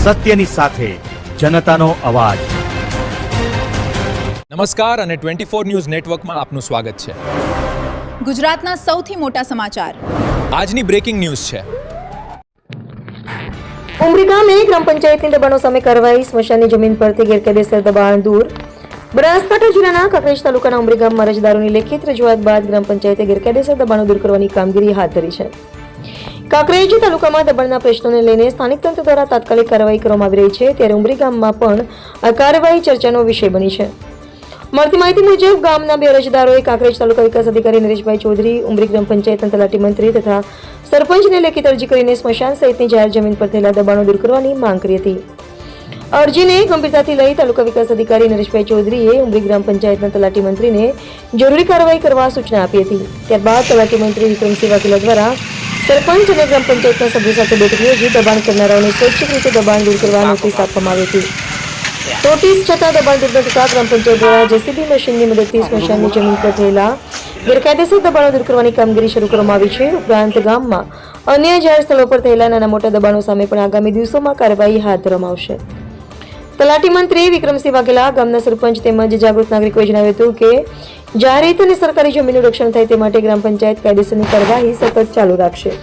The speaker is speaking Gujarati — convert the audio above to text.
સત્યની સાથે જનતાનો અવાજ। નમસ્કાર અને 24 ન્યૂઝ નેટવર્કમાં આપનું સ્વાગત છે। ગુજરાતના સૌથી મોટા સમાચાર આજની બ્રેકિંગ ન્યૂઝ છે। ઉમરી ગામે ગ્રામ પંચાયતની દબાણો સામે કાર્યવાહી, સ્મશાનની જમીન પરથી ગેરકાયદેસર દબાણ દૂર। બનાસકાંઠા જિલ્લાના કાંકરેજ તાલુકાના ઉમરી ગામમાં અરજદારોની લેખિત રજૂઆત બાદ ગ્રામ પંચાયતે ગેરકાયદેસર દબાણો દૂર કરવાની કામગીરી હાથ ધરી છે। કાંકરેજ તાલુકામાં દબાણના પ્રશ્નોને લઈને સ્થાનિક તંત્ર દ્વારા તાત્કાલિક કાર્યવાહી કરવામાં આવી રહી છે, ત્યારે ઉમરી ગામમાં પણ આ કાર્યવાહી ચર્ચાનો વિષય બની છે। મળતી માહિતી મુજબ ગામના બે અરજદારોએ કાંકરેજ તાલુકા વિકાસ અધિકારી નરેશભાઈ ચૌધરી, ઉમરી ગ્રામ પંચાયતના તલાટી મંત્રી તથા સરપંચને લેખિત અરજી કરીને સ્મશાન સહિતની જાહેર જમીન પર થયેલા દબાણો દૂર કરવાની માંગ કરી હતી। અરજીને ગંભીરતાથી લઈ તાલુકા વિકાસ અધિકારી નરેશભાઈ ચૌધરીએ ઉમરી ગ્રામ પંચાયતના તલાટી મંત્રીને જરૂરી કાર્યવાહી કરવા સૂચના આપી હતી। ત્યારબાદ તલાટી મંત્રી વિક્રમસિંહ વાઘેલા દ્વારા સરપંચ અને ગ્રામ પંચાયતના સભ્યો સાથે બેઠક યોજી દબાણ કરનારાઓને સ્વૈચ્છિક રીતે દબાણ દૂર કરવા નોટિસ આપવામાં આવી હતી। નોટિસ છતાં દબાણ દૂર ન થતા ગ્રામ પંચાયત દ્વારા જેસીબી મશીનની મદદથી સ્મશાનની જમીન પર થયેલા ગેરકાયદેસર દબાણો દૂર કરવાની કામગીરી શરૂ કરવામાં આવી છે। ઉપરાંત ગામમાં અન્ય જાહેર સ્થળો પર થયેલા નાના મોટા દબાણો સામે પણ આગામી દિવસોમાં કાર્યવાહી હાથ ધરવામાં આવશે। તલાટી મંત્રી વિક્રમસિંહ વાઘેલા, ગામના સરપંચ તેમજ જાગૃત નાગરિકોએ જણાવ્યું હતું કે જાહેર હિત અને સરકારી જમીનનું રક્ષણ થાય તે માટે ગ્રામ પંચાયત કાયદેસરની કાર્યવાહી સતત ચાલુ રાખશે।